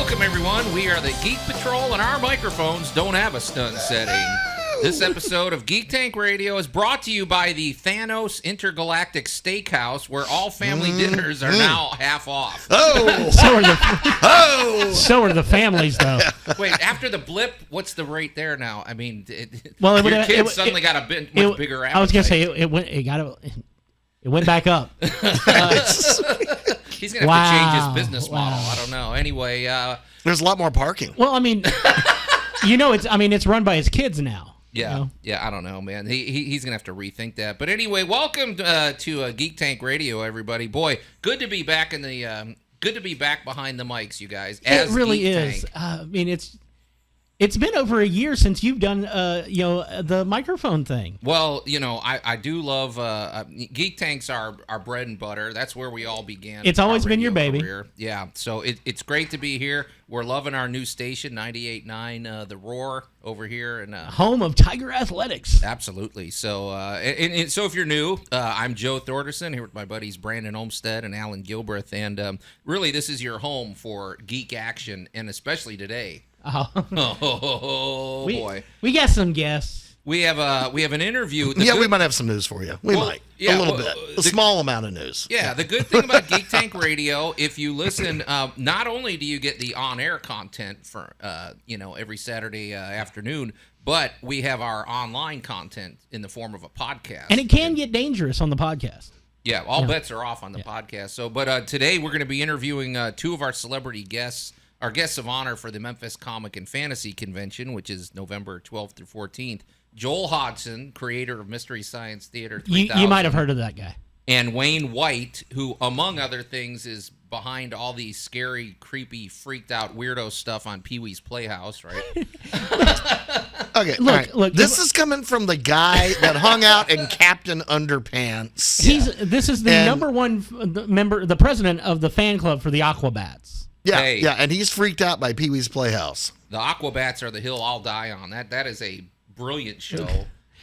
Welcome, everyone. We are the Geek Patrol, and our microphones don't have a stun setting. This episode of Geek Tank Radio is brought to you by the Thanos Intergalactic Steakhouse, where all family dinners are now half off. Oh! So are the families, though. Wait, after the blip, what's the rate there now? I mean, your kids suddenly got a bit much bigger appetite. I was going to say, it went back up. He's going to have to change his business model. I don't know. Anyway. There's a lot more parking. Well, I mean, it's run by his kids now. Yeah, you know? Yeah, I don't know, man. He's going to have to rethink that. But anyway, welcome to Geek Tank Radio, everybody. Boy, good to be back in the good to be back behind the mics, you guys. It really Geek is. Tank. I mean, it's been over a year since you've done the microphone thing. Well, I do love Geek Tank's our bread and butter. That's where we all began. It's always been your baby. Career. Yeah, so it's great to be here. We're loving our new station, 98.9 The Roar over here, and home of Tiger Athletics. Absolutely. So, so if you're new, I'm Joe Thorderson here with my buddies Brandon Olmstead and Allan Gilbreth, and really this is your home for geek action, and especially today. Oh boy, we got some guests. We have an interview. We might have some news for you. We might. Yeah, a little bit. A small amount of news. Yeah, the good thing about Geek Tank Radio, if you listen, not only do you get the on-air content for every Saturday afternoon, but we have our online content in the form of a podcast. And it can get dangerous on the podcast. Yeah, all bets are off on the podcast. So, but today we're going to be interviewing two of our celebrity guests. Our guests of honor for the Memphis Comic and Fantasy Convention, which is November 12th through 14th. Joel Hodgson, creator of Mystery Science Theater 3000. You might have heard of that guy. And Wayne White, who, among other things, is behind all the scary, creepy, freaked out weirdo stuff on Pee-wee's Playhouse, right? Okay, look. This is coming from the guy that hung out in Captain Underpants. This is the number one member, the president of the fan club for the Aquabats. Yeah, and he's freaked out by Pee-wee's Playhouse. The Aquabats are the hill I'll die on. That is a brilliant show.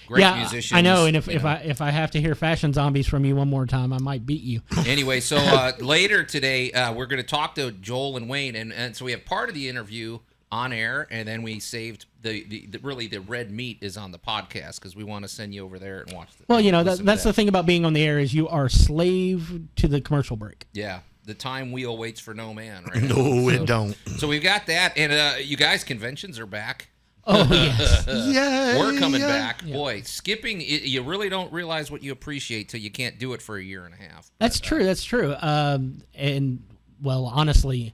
Great musicians. I know, and if I have to hear Fashion Zombies from you one more time, I might beat you. Anyway, so later today, we're going to talk to Joel and Wayne, and so we have part of the interview on air, and then we saved the red meat is on the podcast because we want to send you over there and watch it. Well, that's the thing about being on the air is you are slave to the commercial break. Yeah. The time wheel waits for no man, right? No, it don't. So we've got that, and you guys, conventions are back. Oh, yes. We're coming back. Yeah. Boy, skipping, you really don't realize what you appreciate till you can't do it for a year and a half. That's true. And, well, honestly,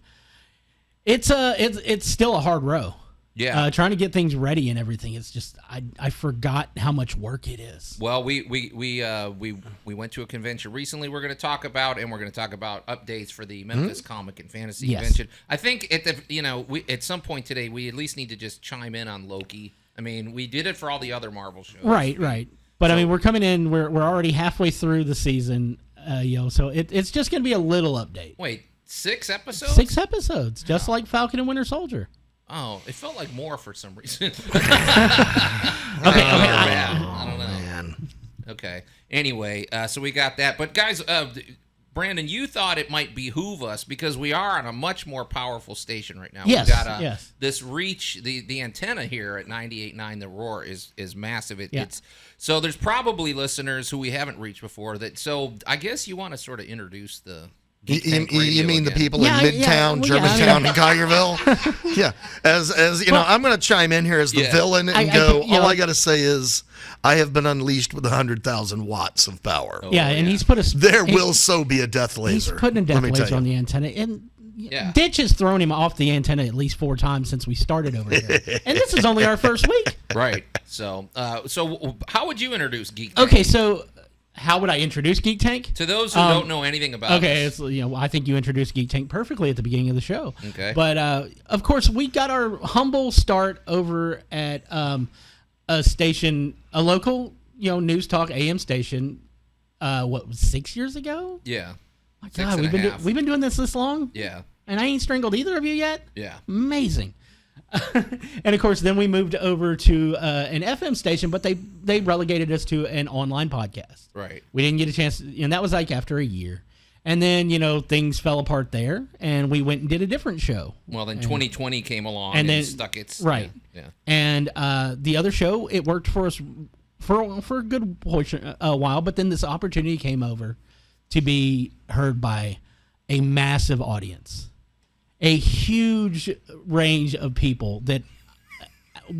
it's still a hard row. Yeah. Trying to get things ready and everything. It's just I forgot how much work it is. Well, we went to a convention recently. We're going to talk about updates for the Memphis Comic and Fantasy Convention. I think at some point today we at least need to just chime in on Loki. I mean, we did it for all the other Marvel shows. Right. But I mean, we're coming in. We're already halfway through the season. So it's just going to be a little update. Wait, 6 episodes? 6 episodes, just like Falcon and Winter Soldier. Oh, it felt like more for some reason. I don't know. Man. Okay. Anyway, so we got that. But guys, Brandon, you thought it might behoove us because we are on a much more powerful station right now. Yes. We've got this reach. The antenna here at 98.9 The Roar is massive. It's so there's probably listeners who we haven't reached before. So I guess you want to sort of introduce the. You mean the people in Midtown, Germantown, and Collierville? Yeah. As you know, I'm going to chime in here as the villain and all I got to say is I have been unleashed with 100,000 watts of power. And he's put a... There will so be a death laser. He's putting a death laser on the antenna. And Ditch has thrown him off the antenna at least 4 times since we started over here. And this is only our first week. Right. So how would you introduce Geek Tank? Okay, so... How would I introduce Geek Tank? To those who don't know anything about us. I think you introduced Geek Tank perfectly at the beginning of the show. Okay. But, of course, we got our humble start over at a station, a local, news talk AM station, 6 years ago? Yeah. My God, we've been doing this long? Yeah. And I ain't strangled either of you yet? Yeah. Amazing. And of course, then we moved over to an FM station, but they relegated us to an online podcast. Right. We didn't get a chance, and that was like after a year. And then, things fell apart there, and we went and did a different show. Well, then 2020 came along and then stuck its... Right. Yeah. And the other show, it worked for us for a good portion, a while, but then this opportunity came over to be heard by a massive audience. A huge range of people that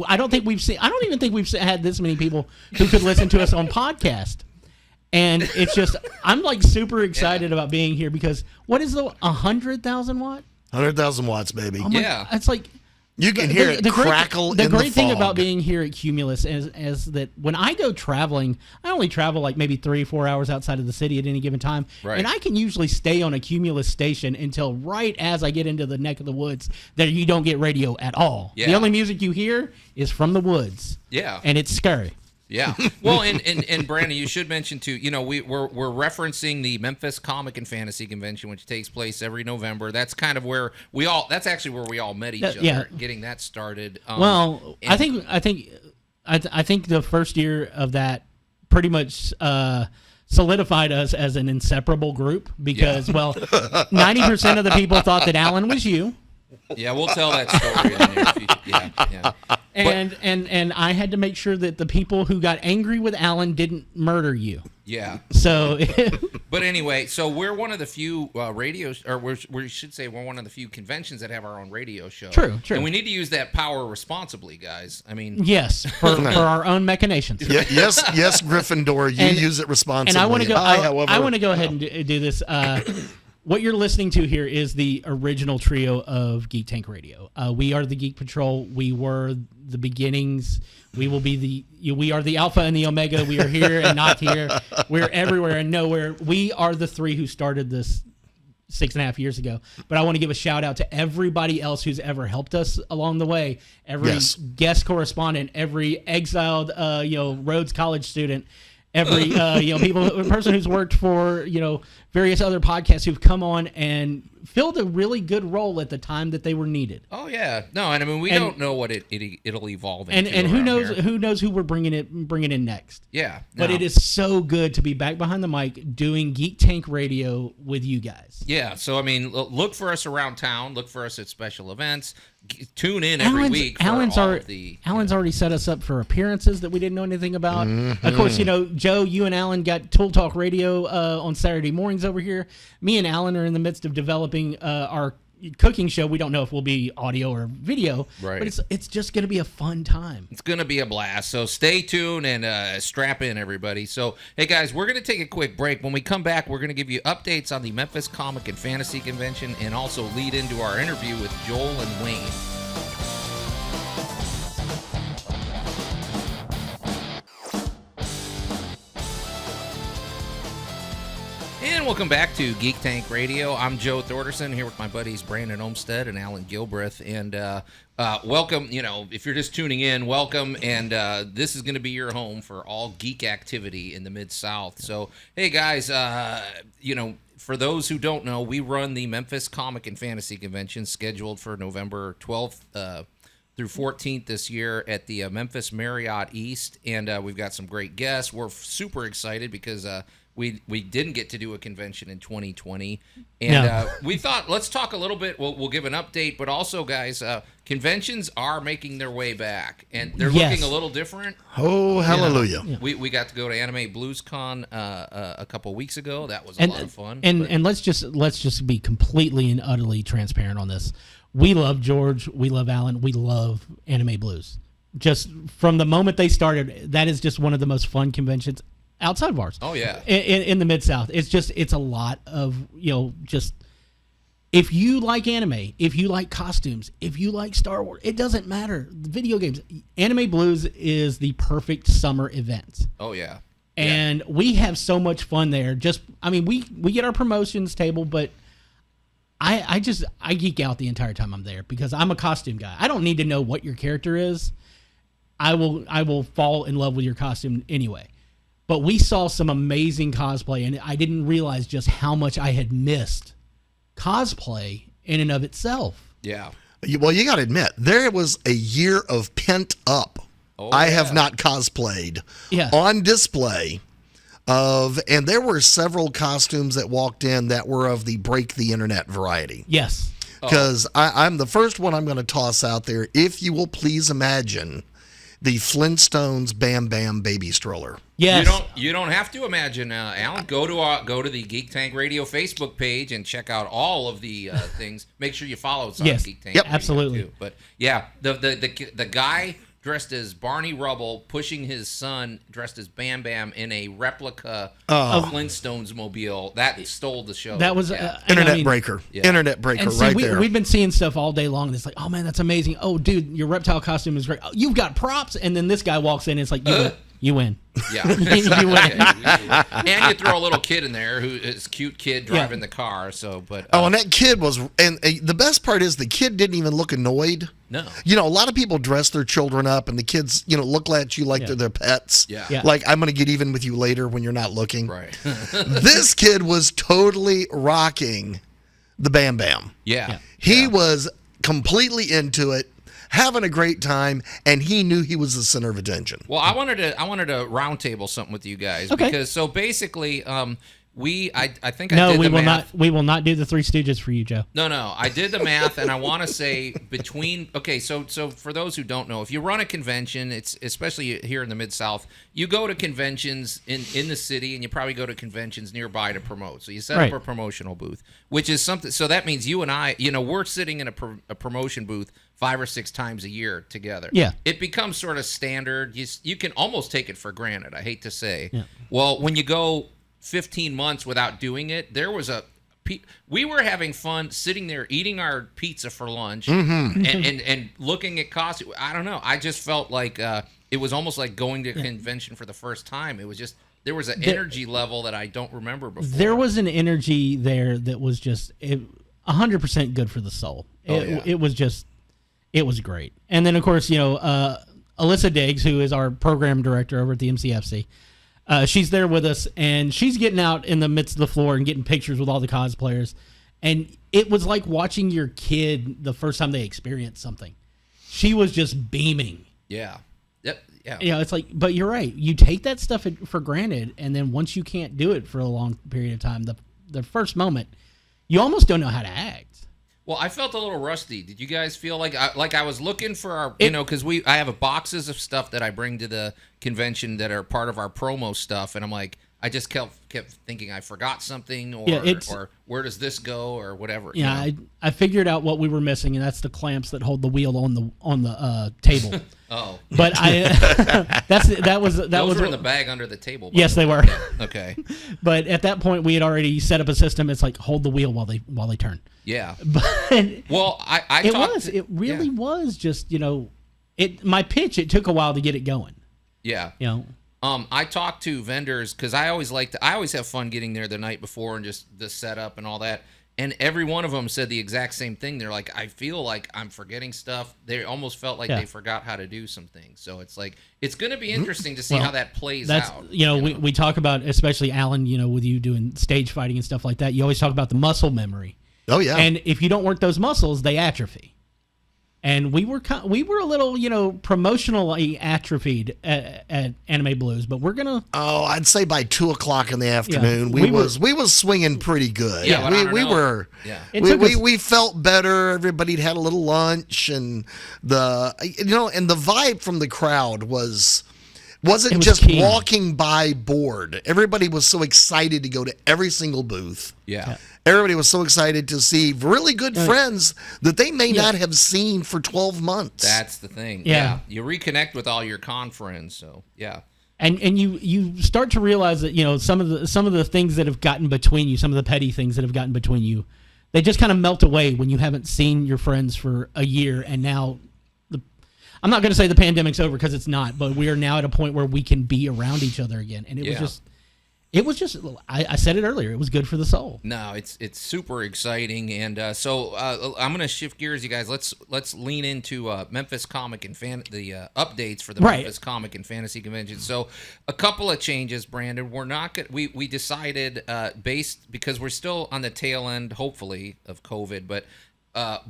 I don't even think we've had this many people who could listen to us on podcast. And it's just, I'm like super excited about being here because what is the 100,000 watt? 100,000 watts, baby. Oh my, it's like you can hear it crackle in the fog. The great thing about being here at Cumulus is that when I go traveling, I only travel like maybe 3-4 hours outside of the city at any given time. Right. And I can usually stay on a Cumulus station until right as I get into the neck of the woods that you don't get radio at all. Yeah. The only music you hear is from the woods. Yeah. And it's scary. Yeah. Well, and Brandon, you should mention too. We're referencing the Memphis Comic and Fantasy Convention, which takes place every November. That's kind of where that's actually where we all met each other. Yeah. Getting that started. I think the first year of that pretty much solidified us as an inseparable group because 90% of the people thought that Allan was you. Yeah, we'll tell that story in the near future. Yeah. And I had to make sure that the people who got angry with Allan didn't murder you. Yeah. So. But anyway, so we're one of the few radios, or we should say we're one of the few conventions that have our own radio show. True. And we need to use that power responsibly, guys. I mean. Yes, for our own machinations. Yes, Gryffindor, use it responsibly. And I want to go. I want to go ahead and do this. What you're listening to here is the original trio of Geek Tank Radio. We are the Geek Patrol. We were the beginnings. We will be we are the Alpha and the Omega. We are here and not here. We're everywhere and nowhere. We are the three who started this 6.5 years ago. But I want to give a shout out to everybody else who's ever helped us along the way. Every guest correspondent, every exiled, Rhodes College student, every person who's worked for various other podcasts who've come on and filled a really good role at the time that they were needed. Oh yeah, no, and I mean we don't know what it'll evolve into. And who knows who we're bringing in next. Yeah, but it is so good to be back behind the mic doing Geek Tank Radio with you guys. Yeah, so I mean, look for us around town. Look for us at special events. Tune in every week. Allan's already set us up for appearances that we didn't know anything about. Mm-hmm. Of course, Joe, you and Allan got Tool Talk Radio on Saturday mornings over here. Me and Allan are in the midst of developing our cooking show. We don't know if we'll be audio or video, right? But it's just going to be a fun time. It's going to be a blast. So stay tuned and strap in, everybody. So, hey, guys, we're going to take a quick break. When we come back, we're going to give you updates on the Memphis Comic and Fantasy Convention and also lead into our interview with Joel and Wayne. And welcome back to Geek Tank Radio. I'm Joe Thorderson here with my buddies Brandon Olmstead and Allan Gilbreth. And welcome, if you're just tuning in, welcome. And this is going to be your home for all geek activity in the Mid-South. So, hey, guys, for those who don't know, we run the Memphis Comic and Fantasy Convention scheduled for November 12th through 14th this year at the Memphis Marriott East. And we've got some great guests. We're super excited because we didn't get to do a convention in 2020, and we thought let's talk a little bit. We'll give an update, but also, guys, conventions are making their way back, and they're looking a little different. Oh, hallelujah! We got to go to Anime Blues Con a couple weeks ago. That was a lot of fun. And let's just be completely and utterly transparent on this. We love George. We love Allan. We love Anime Blues. Just from the moment they started, that is just one of the most fun conventions outside of ours. Oh yeah. In the Mid-South. It's a lot of, just if you like anime, if you like costumes, if you like Star Wars, it doesn't matter. Video games. Anime Blues is the perfect summer event. Oh yeah. And we have so much fun there. We get our promotions table, but I geek out the entire time I'm there because I'm a costume guy. I don't need to know what your character is. I will fall in love with your costume anyway. But we saw some amazing cosplay, and I didn't realize just how much I had missed cosplay in and of itself. Yeah. Well, you got to admit, there was a year of pent up. I have not cosplayed on display and there were several costumes that walked in that were of the break the internet variety. Yes. Because I'm the first one I'm going to toss out there. If you will please imagine the Flintstones Bam Bam baby stroller. Yes. You don't have to imagine, Alan. Go to the Geek Tank Radio Facebook page and check out all of the things. Make sure you follow us on Geek Tank. Yep, Radio absolutely. too. But yeah, the guy dressed as Barney Rubble pushing his son dressed as Bam Bam in a replica of Flintstones mobile that stole the show. That was internet breaker. Yeah. Internet breaker and see, right there. We've been seeing stuff all day long, and it's like, oh man, that's amazing. Oh, dude, your reptile costume is great. Oh, you've got props, and then this guy walks in, and it's like, you win. Yeah. You win. And you throw a little kid in there who is a cute kid driving the car. So, but and that kid was, and the best part is the kid didn't even look annoyed. No. You know, a lot of people dress their children up, and the kids, look at you like they're their pets. Yeah. Like, I'm going to get even with you later when you're not looking. Right. This kid was totally rocking the Bam Bam. Yeah. He was completely into it, having a great time, and he knew he was the center of attention. Well, I wanted to roundtable something with you guys because so basically, I think I did the math. We will not do the Three Stooges for you, Joe. No, I did the math, and I want to say so for those who don't know, if you run a convention, it's especially here in the Mid-South, you go to conventions in the city, and you probably go to conventions nearby to promote. So you set up a promotional booth, which is something. So that means you and I, we're sitting in a promotion booth 5 or 6 times a year together. Yeah. It becomes sort of standard. You can almost take it for granted, I hate to say. Yeah. Well, when you go 15 months without doing it, we were having fun sitting there eating our pizza for lunch and looking at costumes. I don't know. I just felt like it was almost like going to a convention for the first time. It was just, there was an energy level that I don't remember before. There was an energy there that was just 100% good for the soul. It was great. And then, of course, Alyssa Diggs, who is our program director over at the MCFC, she's there with us, and she's getting out in the midst of the floor and getting pictures with all the cosplayers. And it was like watching your kid the first time they experienced something. She was just beaming. Yeah. Yep. Yeah. It's like, but you're right. You take that stuff for granted, and then once you can't do it for a long period of time, the first moment, you almost don't know how to act. Well, I felt a little rusty. Did you guys feel like I was looking for our, because I have boxes of stuff that I bring to the convention that are part of our promo stuff, and I'm like, I just kept thinking I forgot something, or where does this go, or whatever. Yeah, I figured out what we were missing, and that's the clamps that hold the wheel on the table. Oh, but that was were in the bag under the table. Yes, they were. Okay. But at that point, we had already set up a system. It's like hold the wheel while they turn. Yeah. But it really was just my pitch. It took a while to get it going. Yeah. I talked to vendors because I always have fun getting there the night before and just the setup and all that. And every one of them said the exact same thing. They're like, I feel like I'm forgetting stuff. They almost felt like they forgot how to do some things. So it's like, it's going to be interesting to see how that plays out. We talk about, especially Allan, with you doing stage fighting and stuff like that. You always talk about the muscle memory. Oh yeah. And if you don't work those muscles, they atrophy. And we were a little, promotionally atrophied at Anime Blues, but we're gonna. Oh, I'd say by 2:00 in the afternoon, we was swinging pretty good. Yeah, we were. Yeah, we felt better. Everybody'd had a little lunch, and and the vibe from the crowd wasn't just key. Walking by bored. Everybody was so excited to go to every single booth. Yeah. Everybody was so excited to see really good friends that they may not have seen for 12 months. That's the thing. Yeah. You reconnect with all your con friends. So, yeah. And you start to realize that, some of the things that have gotten between you, some of the petty things that have gotten between you, they just kind of melt away when you haven't seen your friends for a year. And now I'm not going to say the pandemic's over because it's not, but we are now at a point where we can be around each other again. And it was just, I said it earlier, it was good for the soul. No, it's super exciting. And so I'm going to shift gears, you guys. Let's lean into Memphis Comic and the updates for the Memphis Comic and Fantasy Convention. So a couple of changes, Brandon. We're not going we decided because we're still on the tail end, hopefully, of COVID, but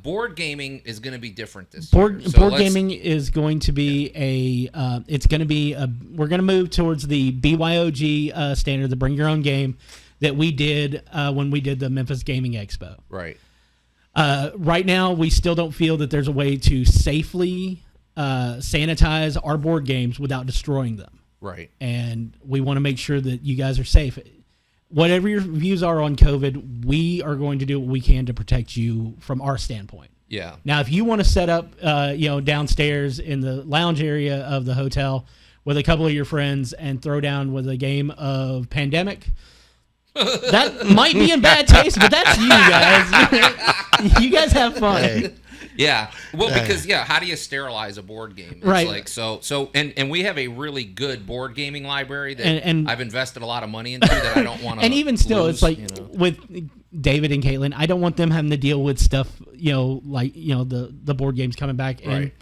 board gaming is going to be different this year. So board gaming is going to be we're going to move towards the BYOG standard, the Bring Your Own Game, that we did when we did the Memphis Gaming Expo. Right. Right now, we still don't feel that there's a way to safely sanitize our board games without destroying them. Right. And we want to make sure that you guys are safe. Whatever your views are on COVID, we are going to do what we can to protect you from our standpoint. Yeah. Now, if you want to set up, downstairs in the lounge area of the hotel with a couple of your friends and throw down with a game of Pandemic, that might be in bad taste, but that's you guys. You guys have fun. Hey. Yeah. Well, because how do you sterilize a board game? It's right. Like and we have a really good board gaming library that and I've invested a lot of money into that I don't want to. And even still, it's like with David and Caitlin, I don't want them having to deal with stuff, the board games coming back, and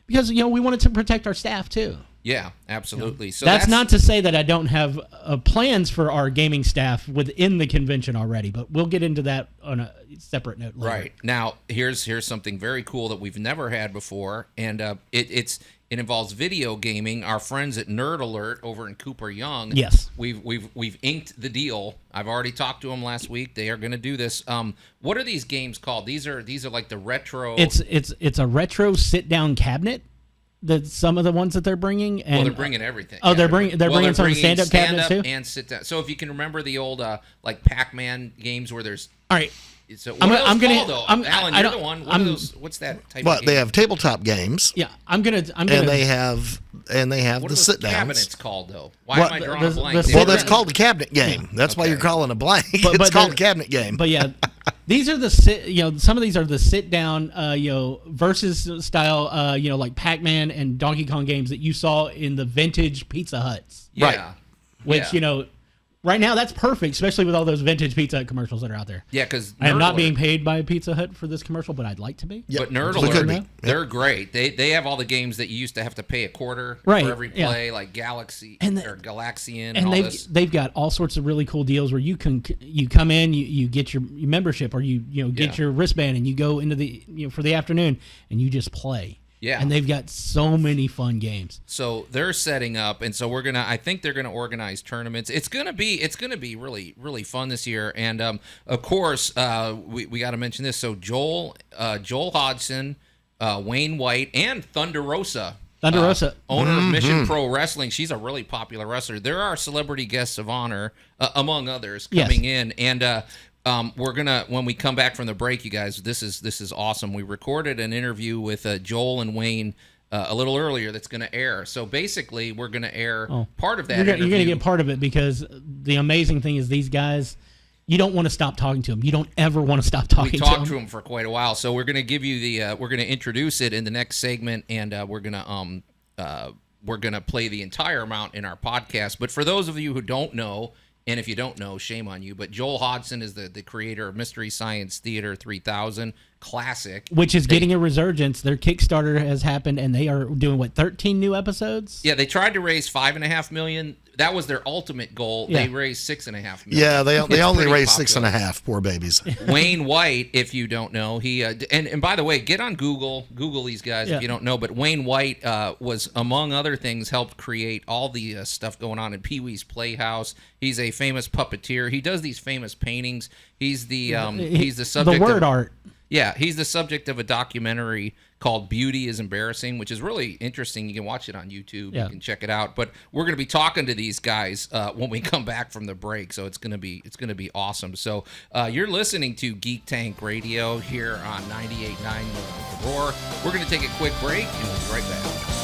because we wanted to protect our staff too. Yeah, absolutely. So that's not to say that I don't have plans for our gaming staff within the convention already, but we'll get into that on a separate note later. Right. Now, here's something very cool that we've never had before, and it involves video gaming. Our friends at Nerd Alert over in Cooper Young. Yes. We've inked the deal. I've already talked to them last week. They are going to do this. What are these games called? These are like the retro. It's a retro sit-down cabinet. Some of the ones that they're bringing, and they're bringing everything. Oh, they're bringing some stand-up cabinets too, and sit down. So if you can remember the old like Pac-Man games where there's all right. So Alan, you're the one. What's that type of game? They have tabletop games. Yeah, I'm gonna. And they have the sit downs. Cabinets called though? Why am I drawing a blank? That's called the cabinet game. Yeah. That's why you're calling a blank. It's called the cabinet game. But yeah, these are the some of these are the sit down versus style like Pac-Man and Donkey Kong games that you saw in the vintage Pizza Huts. Yeah. Right. Which right now, that's perfect, especially with all those vintage Pizza Hut commercials that are out there. Yeah, because I am not being paid by Pizza Hut for this commercial, but I'd like to be. Yep. But Nerd Alert, they're great. They have all the games that you used to have to pay a quarter for every play, like Galaxy or Galaxian, and all this. They've got all sorts of really cool deals where you come in, you get your membership, or you get your wristband, and you go into the for the afternoon, and you just play. Yeah. And they've got so many fun games. So they're setting up, and so I think they're gonna organize tournaments. It's gonna be really, really fun this year. And of course, we gotta mention this. So Joel Hodgson, Wayne White, and Thunder Rosa, owner of Mission Pro Wrestling. She's a really popular wrestler. There are celebrity guests of honor, among others, coming in. And we're gonna, when we come back from the break, you guys, this is awesome. We recorded an interview with Joel and Wayne a little earlier that's going to air. So basically, we're going to air part of that interview. You're going to get part of it, because the amazing thing is these guys, you don't want to stop talking to them. You don't ever want to stop talking to them. We talked to them for quite a while. So we're going to give you we're going to introduce it in the next segment, and we're going to play the entire amount in our podcast. But for those of you who don't know, and if you don't know, shame on you, but Joel Hodgson is the creator of Mystery Science Theater 3000 Classic. Which is getting a resurgence. Their Kickstarter has happened, and they are doing, 13 new episodes? Yeah, they tried to raise $5.5 million. That was their ultimate goal. Yeah. They raised $6.5 million. Yeah, they only raised popular. 6.5. Poor babies. Wayne White, if you don't know, he and by the way, get on Google these guys if you don't know. But Wayne White was, among other things, helped create all the stuff going on in Pee-wee's Playhouse. He's a famous puppeteer. He does these famous paintings. He's the subject the word art. Yeah, he's the subject of a documentary called Beauty is Embarrassing, which is really interesting. You can watch it on YouTube. Yeah. You can check it out. But we're going to be talking to these guys when we come back from the break, so it's going to be awesome. So you're listening to Geek Tank Radio here on 98.9 The Roar. We're going to take a quick break, and we'll be right back.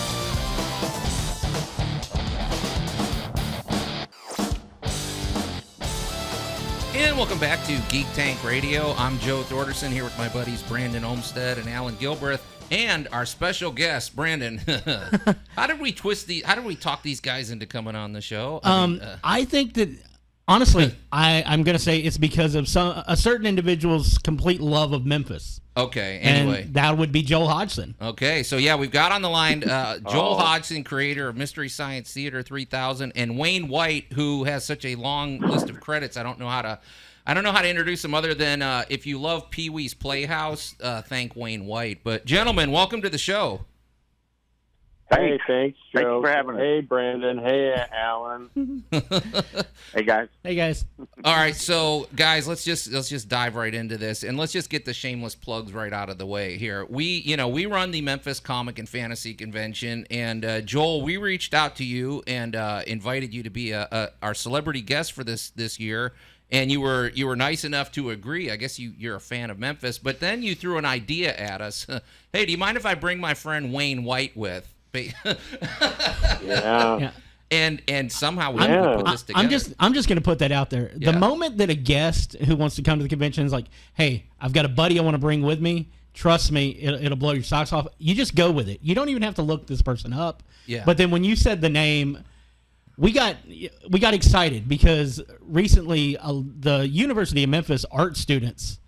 And welcome back to Geek Tank Radio. I'm Joe Thorderson here with my buddies Brandon Olmstead and Allan Gilbreth, and our special guest, Brandon. How did we talk these guys into coming on the show? I think that, honestly, I'm going to say it's because of a certain individual's complete love of Memphis. Okay, anyway. And that would be Joel Hodgson. Okay, so yeah, we've got on the line Joel Hodgson, creator of Mystery Science Theater 3000, and Wayne White, who has such a long list of credits, I don't know how to I don't know how to introduce him other than if you love Pee-wee's Playhouse, thank Wayne White. But gentlemen, welcome to the show. Hey, thanks, Joe. Thanks for having us. Hey, Brandon. Hey, Allan. Hey, guys. Hey, guys. All right, so guys, let's just dive right into this, and let's just get the shameless plugs right out of the way here. We run the Memphis Comic and Fantasy Convention, and Joel, we reached out to you and invited you to be our celebrity guest for this year, and you were nice enough to agree. I guess you're a fan of Memphis, but then you threw an idea at us. Hey, do you mind if I bring my friend Wayne White with? Yeah. And somehow we put this together. I'm just going to put that out there. The moment that a guest who wants to come to the convention is like, "Hey, I've got a buddy I want to bring with me. Trust me, it'll blow your socks off." You just go with it. You don't even have to look this person up. Yeah. But then when you said the name, we got excited because recently the University of Memphis art students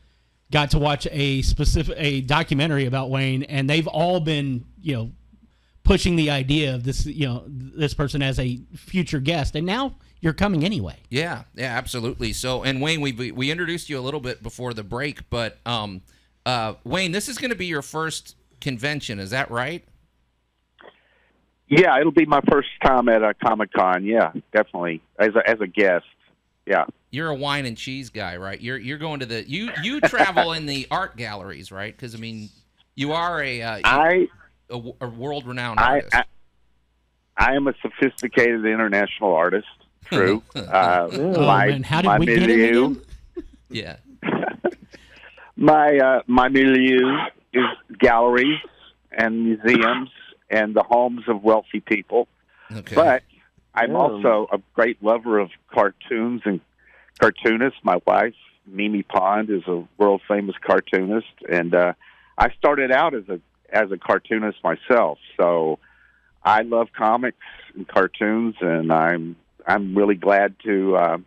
got to watch a documentary about Wayne, and they've all been pushing the idea of this person as a future guest, and now you're coming anyway. Yeah, absolutely. So, and Wayne, we introduced you a little bit before the break, but Wayne, this is going to be your first convention, is that right? Yeah, it'll be my first time at a Comic-Con. Yeah, definitely as a guest. Yeah. You're a wine and cheese guy, right? You're going to you travel in the art galleries, right? Because I mean, you are a world-renowned artist. I am a sophisticated international artist. True. Man, how did we get him again? Yeah. My milieu is galleries and museums and the homes of wealthy people. Okay. But I'm also a great lover of cartoons and cartoonists. My wife, Mimi Pond, is a world-famous cartoonist, and I started out as a cartoonist myself. So I love comics and cartoons, and I'm really glad to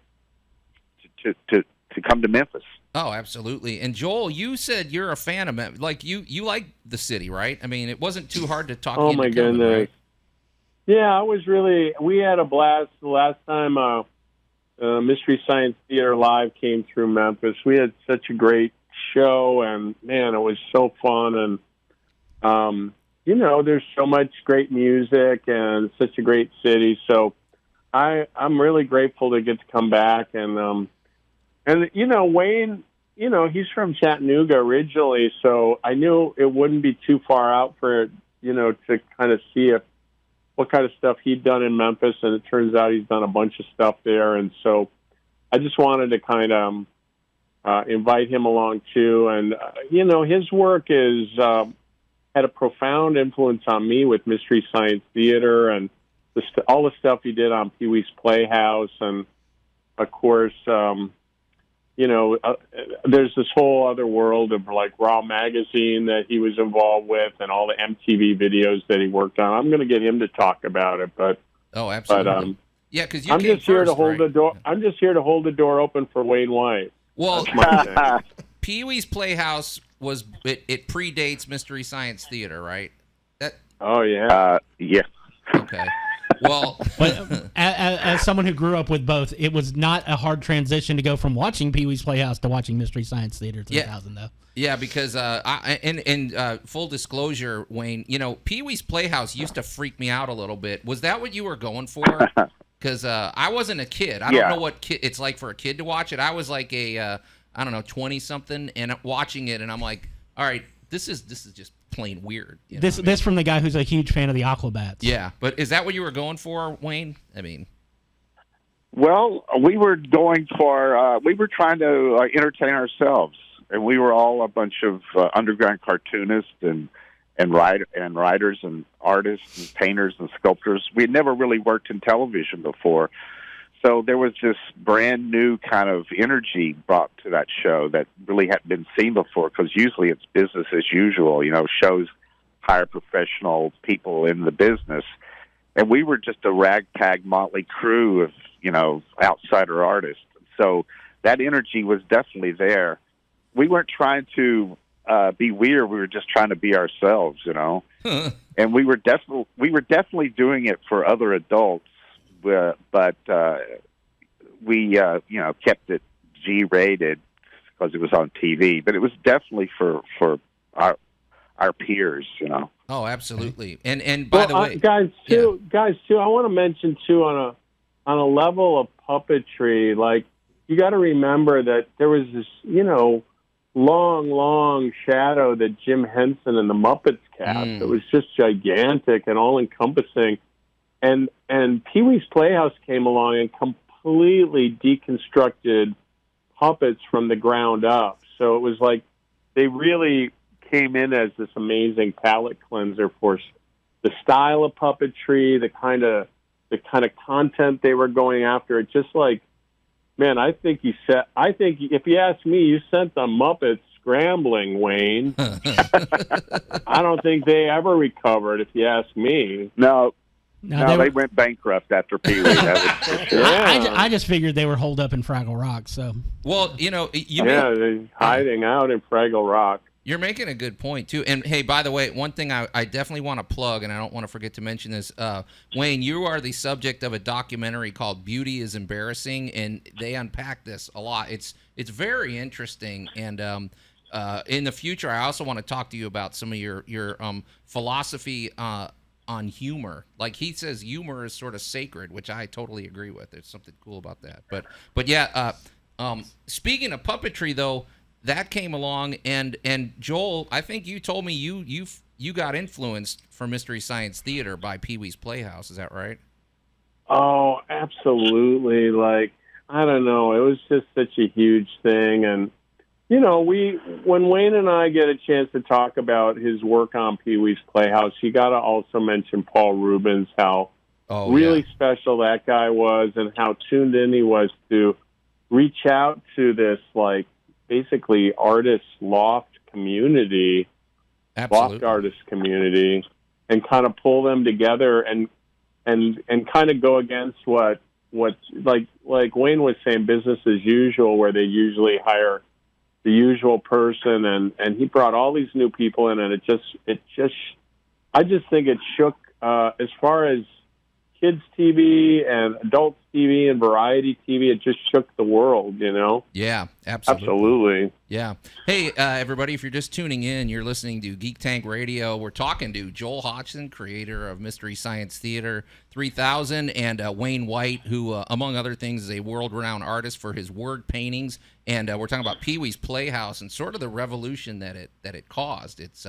come to Memphis. Oh, absolutely. And Joel, you said you're a fan of Memphis. Like you like the city, right? I mean, it wasn't too hard to talk. Oh you my into coming, goodness! right? Yeah, we had a blast the last time Mystery Science Theater Live came through Memphis. We had such a great show, and man, it was so fun. And there's so much great music and such a great city. So I'm really grateful to get to come back. And Wayne, he's from Chattanooga originally, so I knew it wouldn't be too far out for to kind of see what kind of stuff he'd done in Memphis. And it turns out he's done a bunch of stuff there. And so I just wanted to kind of invite him along too. And his work is had a profound influence on me with Mystery Science Theater and all the stuff he did on Pee-wee's Playhouse. And of course, there's this whole other world of like Raw Magazine that he was involved with and all the MTV videos that he worked on. I'm going to get him to talk about it, but oh, absolutely. Yeah, because I'm just here to hold the door. I'm just here to hold the door open for Wayne White. Well, Pee-wee's Playhouse it predates Mystery Science Theater, right? Oh yeah. Yeah. Okay. Well, but as someone who grew up with both, it was not a hard transition to go from watching Pee-wee's Playhouse to watching Mystery Science Theater 3000, though. Yeah, because full disclosure, Wayne, Pee-wee's Playhouse used to freak me out a little bit. Was that what you were going for? Because I wasn't a kid. I don't know what it's like for a kid to watch it. I was like a 20-something, and watching it, and I'm like, all right, this is just plain weird. This from the guy who's a huge fan of the Aquabats. Yeah, but is that what you were going for, Wayne? I mean, well, we were going for we were trying to entertain ourselves, and we were all a bunch of underground cartoonists and writers and artists and painters and sculptors. We had never really worked in television before, so there was this brand new kind of energy brought to that show that really hadn't been seen before, because usually it's business as usual. Shows hire professional people in the business. And we were just a ragtag motley crew of, outsider artists. So that energy was definitely there. We weren't trying to be weird. We were just trying to be ourselves, And we were definitely doing it for other adults. But we kept it G-rated because it was on TV, but it was definitely for our peers, Oh, absolutely. And by the way, guys, too, I want to mention too on a level of puppetry, like you got to remember that there was this, long shadow that Jim Henson and the Muppets cast. It was just gigantic and all encompassing. And Pee-wee's Playhouse came along and completely deconstructed puppets from the ground up. So it was like they really came in as this amazing palate cleanser for the style of puppetry, the kind of content they were going after. It just like, man, I think if you ask me, you sent the Muppets scrambling, Wayne. I don't think they ever recovered, if you ask me. No, they went bankrupt after Pee-wee. That was for sure. I just figured they were holed up in Fraggle Rock. So, well, they're hiding out in Fraggle Rock. You're making a good point, too. And, hey, by the way, one thing I definitely want to plug, and I don't want to forget to mention this, Wayne, you are the subject of a documentary called Beauty is Embarrassing, and they unpack this a lot. It's very interesting, and in the future, I also want to talk to you about some of your philosophy on humor. Like he says humor is sort of sacred, which I totally agree with. There's something cool about that. But yeah, speaking of puppetry, though, that came along, and Joel, I think you told me you got influenced for Mystery Science Theater by Pee-wee's Playhouse. Is that right? Oh, absolutely. Like, I don't know. It was just such a huge thing. And, when Wayne and I get a chance to talk about his work on Pee-wee's Playhouse, you got to also mention Paul Rubens, how really special that guy was and how tuned in he was to reach out to this, like, basically artist loft community, loft artist community, and kind of pull them together and kind of go against what like Wayne was saying, business as usual, where they usually hire the usual person, and he brought all these new people in, and I just think it shook as far as kids TV and adult TV and variety TV, it just shook the world, Yeah, absolutely. Absolutely. Yeah. Hey, everybody, if you're just tuning in, you're listening to Geek Tank Radio. We're talking to Joel Hodgson, creator of Mystery Science Theater 3000, and Wayne White, who, among other things, is a world-renowned artist for his word paintings. And we're talking about Pee-wee's Playhouse and sort of the revolution that it caused. It's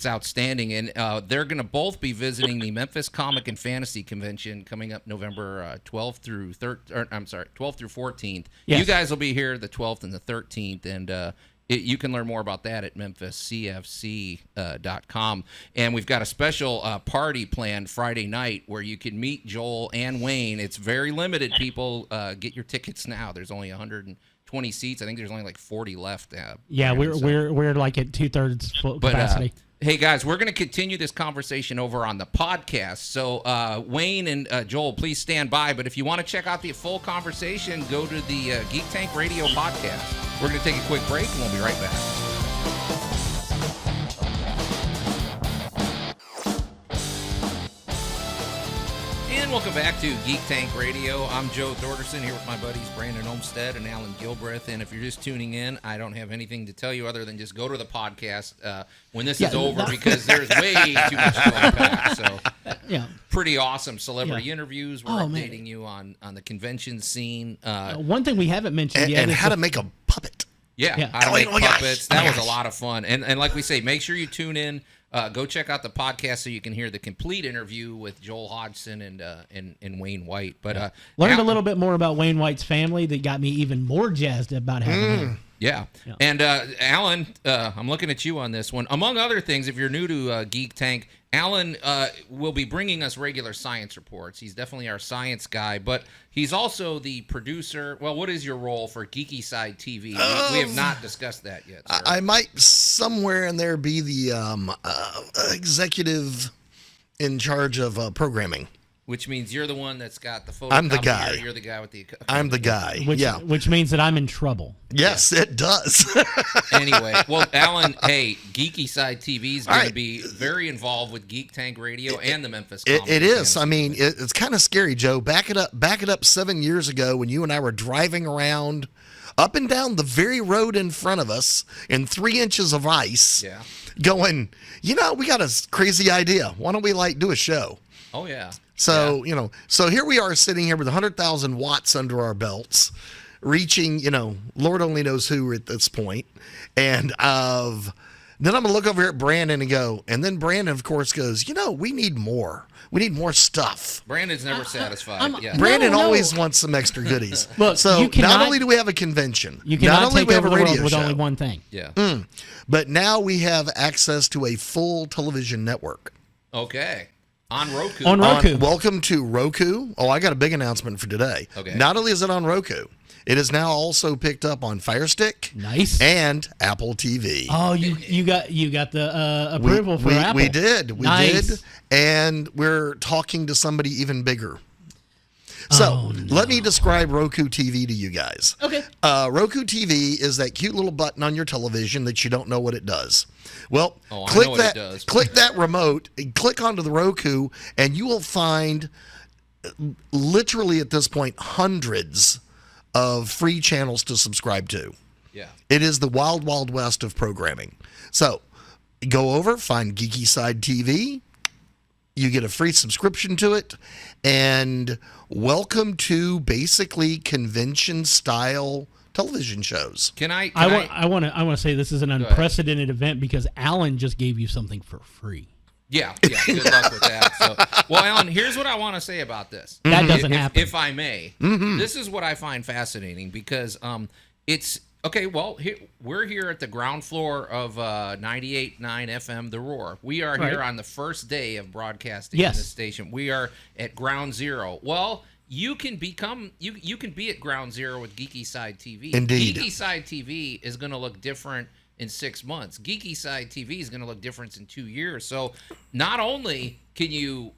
outstanding, and they're going to both be visiting the Memphis Comic and Fantasy Convention coming up November 12th through 14th. Yes. You guys will be here the 12th and the 13th, and you can learn more about that at memphiscfc.com. And we've got a special party planned Friday night where you can meet Joel and Wayne. It's very limited, people. Get your tickets now. There's only 120 seats. I think there's only like 40 left. We're like at 2/3 full capacity. Hey, guys, we're going to continue this conversation over on the podcast. So, Wayne and Joel, please stand by. But if you want to check out the full conversation, go to the Geek Tank Radio podcast. We're going to take a quick break, and we'll be right back. And welcome back to Geek Tank Radio. I'm Joe Thorderson here with my buddies Brandon Olmstead and Allan Gilbreth. And if you're just tuning in, I don't have anything to tell you other than just go to the podcast when this is over because there's way too much to unpack. So, pretty awesome celebrity interviews. We're updating you on the convention scene. One thing we haven't mentioned yet and how to make a puppet. How to make puppets. That was a lot of fun. And like we say, make sure you tune in. Go check out the podcast so you can hear the complete interview with Joel Hodgson and Wayne White. But learned a little bit more about Wayne White's family that got me even more jazzed about having him. Yeah. And Allan, I'm looking at you on this one. Among other things, if you're new to Geek Tank, Allan will be bringing us regular science reports. He's definitely our science guy, but he's also the producer. Well, what is your role for Geeky Side TV? We have not discussed that yet, sir. I might somewhere in there be the executive in charge of programming. Which means you're the one that's got the photo. I'm the guy. You're the guy with the. I'm the guy. Which means that I'm in trouble. Yes, it does. Anyway, well, Allan, hey, Geeky Side TV is going to be very involved with Geek Tank Radio and the Memphis. It is. I mean, it's kind of scary, Joe. Back it up 7 years ago when you and I were driving around up and down the very road in front of us in 3 inches of ice. Yeah. Going, we got a crazy idea. Why don't we do a show? Oh yeah. So, so here we are sitting here with 100,000 watts under our belts, reaching, Lord only knows who at this point. And then I'm going to look over here at Brandon and go, and then Brandon, of course, goes, we need more. We need more stuff. Brandon's never satisfied. Yeah. Brandon always wants some extra goodies. Look, so not only do we have a convention, you cannot not only take we have over a the radio world with show, only one thing. Yeah. But now we have access to a full television network. Okay. On Roku. On Roku. Welcome to Roku. Oh, I got a big announcement for today. Okay. Not only is it on Roku, it is now also picked up on Fire Stick. Nice. And Apple TV. Oh, you got the approval for Apple. We did. Nice. Did. And we're talking to somebody even bigger. So let me describe Roku TV to you guys. Okay. Roku TV is that cute little button on your television that you don't know what it does. Well, I know click what that. it does. Click that remote. And click onto the Roku, and you will find, literally at this point, hundreds of free channels to subscribe to. Yeah. It is the wild, wild west of programming. So go over, find Geeky Side TV. You get a free subscription to it, and welcome to basically convention-style television shows. I want to say this is an unprecedented event because Allan just gave you something for free. Yeah. Good luck with that. So, well, Allan, here's what I want to say about this. That doesn't happen. If I may, this is what I find fascinating because it's okay. Well, we're here at the ground floor of 98.9 FM, The Roar. We are here on the first day of broadcasting in the station. We are at Ground Zero. Well, you can become you can be at Ground Zero with Geeky Side TV. Indeed. Geeky Side TV is going to look different in 6 months. Geeky Side TV is going to look different in 2 years. So not only can you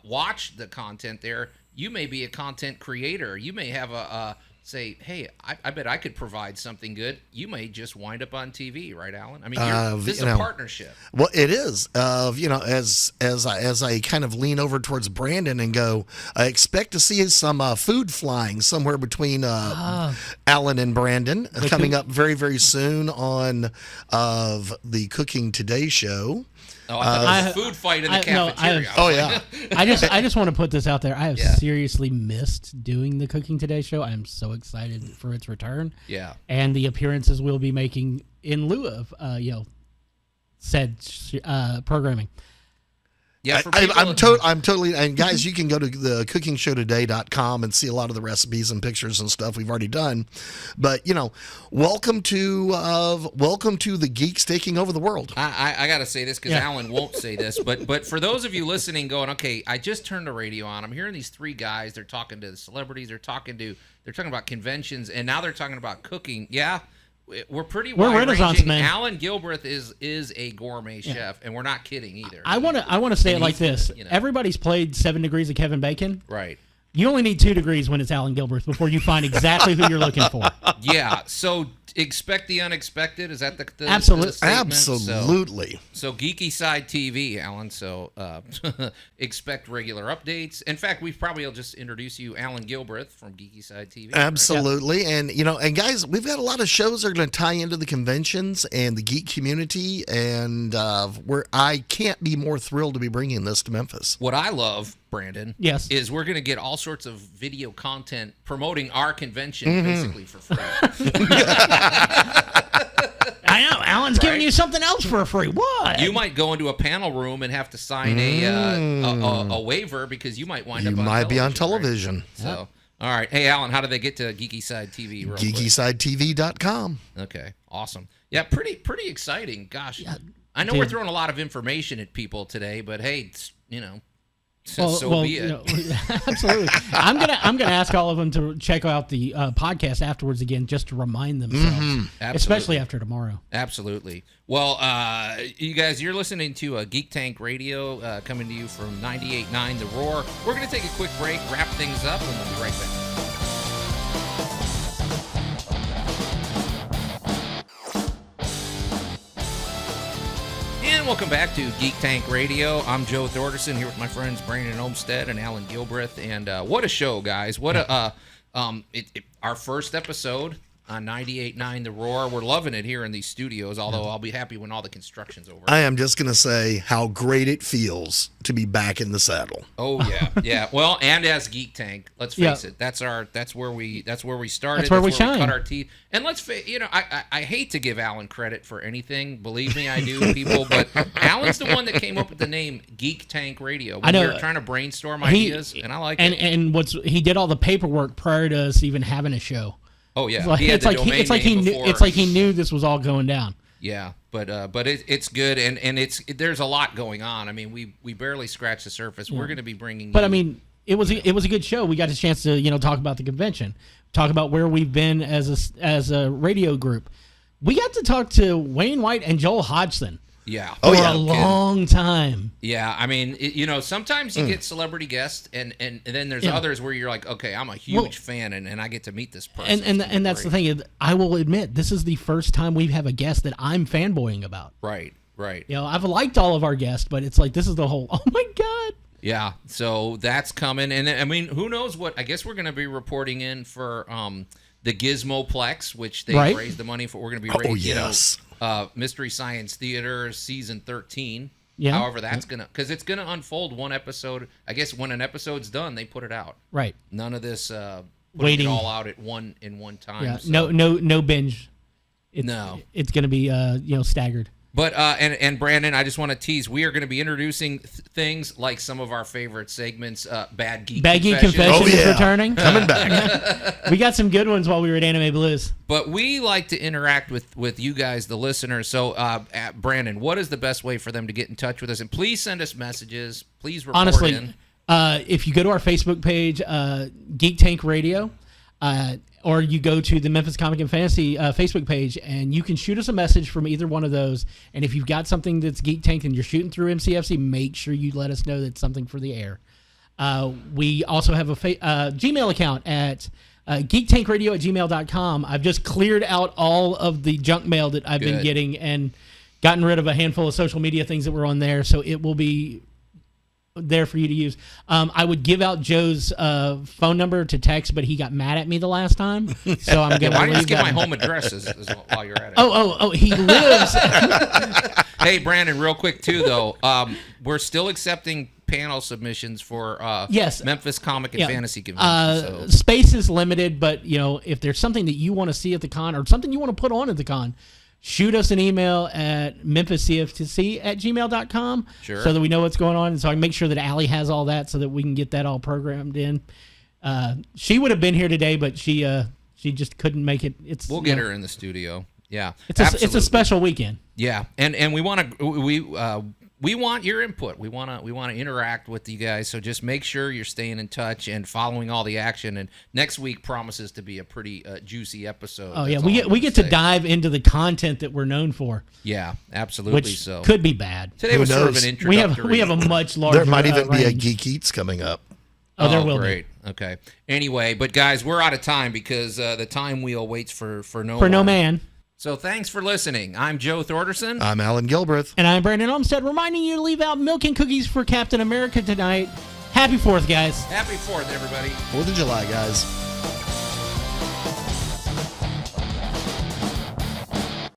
watch the content there, you may be a content creator. You may have say, hey, I bet I could provide something good. You may just wind up on TV, right, Allan? I mean, this is a partnership. Well, it is. As I kind of lean over towards Brandon and go, I expect to see some food flying somewhere between Allan and Brandon coming up very, very soon on the Cooking Today show. Oh, I thought it was a food fight in the cafeteria. I just want to put this out there. I have seriously missed doing the Cooking Today show. I am so excited for its return. Yeah. And the appearances we'll be making in lieu of said programming. Yeah, I'm totally, and guys, you can go to the cookingshowtoday.com and see a lot of the recipes and pictures and stuff we've already done. But welcome to the geeks taking over the world. I got to say this because Allan won't say this, but for those of you listening, going, okay, I just turned the radio on. I'm hearing these three guys. They're talking to the celebrities. They're talking about conventions, and now they're talking about cooking. Yeah. We're pretty Renaissance men. Allan Gilbreth is a gourmet chef, and we're not kidding either. I want to say it like this. Everybody's played 7 Degrees of Kevin Bacon. Right. You only need 2 degrees when it's Allan Gilbreth before you find exactly who you're looking for. Yeah. So expect the unexpected. Is that the Absolutely. Absolutely. So Geeky Side TV, Allan. So expect regular updates. In fact, we probably will just introduce you, Allan Gilbreth from Geeky Side TV. Absolutely. Right? And guys, we've got a lot of shows that are going to tie into the conventions and the geek community, and I can't be more thrilled to be bringing this to Memphis. What I love, Brandon, is we're going to get all sorts of video content promoting our convention basically for free. I know. Allan's giving you something else for free. What? You might go into a panel room and have to sign a waiver because you might wind up on television. You might be on television. Right? So, all right. Hey, Allan, how do they get to Geeky Side TV? GeekySideTV.com. Okay. Awesome. Yeah, pretty exciting. Gosh. Yeah, I know we're throwing a lot of information at people today, but hey, so be it. Absolutely. I'm gonna ask all of them to check out the podcast afterwards again, just to remind themselves, especially after tomorrow. Absolutely. Well, you guys, you're listening to Geek Tank Radio, coming to you from 98.9 The Roar. We're gonna take a quick break, wrap things up, and we'll be right back. And welcome back to Geek Tank Radio. I'm Joe Thorderson here with my friends Brandon Olmstead and Allan Gilbreth. And what a show, guys. What our first episode on 98.9 The Roar. We're loving it here in these studios, although I'll be happy when all the construction's over. I am just going to say how great it feels to be back in the saddle. Oh, yeah. Yeah. Well, and as Geek Tank, let's face it, that's where we started. That's where we shine. We cut our teeth. And let's face, I hate to give Allan credit for anything. Believe me, I do, people. But Allan's the one that came up with the name Geek Tank Radio. We were trying to brainstorm ideas, and I like it. And he did all the paperwork prior to us even having a show. Oh yeah, it's like he knew this was all going down. Yeah, but it's good, and there's a lot going on. I mean, we barely scratched the surface. We're going to be bringing. But I mean, it was a good show. We got a chance to talk about the convention, talk about where we've been as a radio group. We got to talk to Wayne White and Joel Hodgson. Yeah. For a long time. Yeah, I mean, sometimes you get celebrity guests, and then there's others where you're like, okay, I'm a huge fan, and I get to meet this person. And that's the thing. I will admit, this is the first time we have a guest that I'm fanboying about. Right. I've liked all of our guests, but it's like this is the whole, oh my God. Yeah, so that's coming, and I mean, who knows what? I guess we're going to be reporting in for the Gizmoplex, which they raised the money for. We're going to be raising, Mystery Science Theater season 13. Yeah. However, that's because it's gonna unfold one episode. I guess when an episode's done, they put it out. Right. None of this putting it all out at one time. Yeah. So. No binge. It's gonna be staggered. But and Brandon, I just want to tease. We are going to be introducing things like some of our favorite segments. Bad Geek Confessions is returning, coming back. We got some good ones while we were at Anime Blues. But we like to interact with you guys, the listeners. So, Brandon, what is the best way for them to get in touch with us? And please send us messages. Please report in. If you go to our Facebook page, Geek Tank Radio. Or you go to the Memphis Comic and Fantasy Facebook page, and you can shoot us a message from either one of those. And if you've got something that's Geek Tank and you're shooting through MCFC, make sure you let us know that's something for the air. We also have a Gmail account at geektankradio@gmail.com. I've just cleared out all of the junk mail that I've been getting and gotten rid of a handful of social media things that were on there, so it will be there for you to use. I would give out Joe's phone number to text, but he got mad at me the last time, so I'm going to. Why don't you give my home address while you're at it? Oh, he lives. Hey, Brandon, real quick too though, we're still accepting panel submissions for Memphis Comic and Fantasy Convention. Space is limited, but if there's something that you want to see at the con or something you want to put on at the con, shoot us an email at memphiscftc@gmail.com so that we know what's going on. And so I make sure that Allie has all that so that we can get that all programmed in. She would have been here today, but she just couldn't make it. We'll get her in the studio. Yeah, it's a special weekend. Yeah, and we want your input. We want to interact with you guys. So just make sure you're staying in touch and following all the action. And next week promises to be a pretty juicy episode. Oh yeah, we get to dive into the content that we're known for. Yeah, absolutely. Which could be bad. Today was sort of an introductory. We have a much larger. There might even be a range. Geek Eats coming up. Oh, there will great. Be. Okay. Anyway, but guys, we're out of time because the time wheel waits for no man. So thanks for listening. I'm Joe Thorderson. I'm Allan Gilbreth. And I'm Brandon Olmstead, reminding you to leave out milk and cookies for Captain America tonight. Happy 4th, guys. Happy 4th, everybody. 4th of July, guys.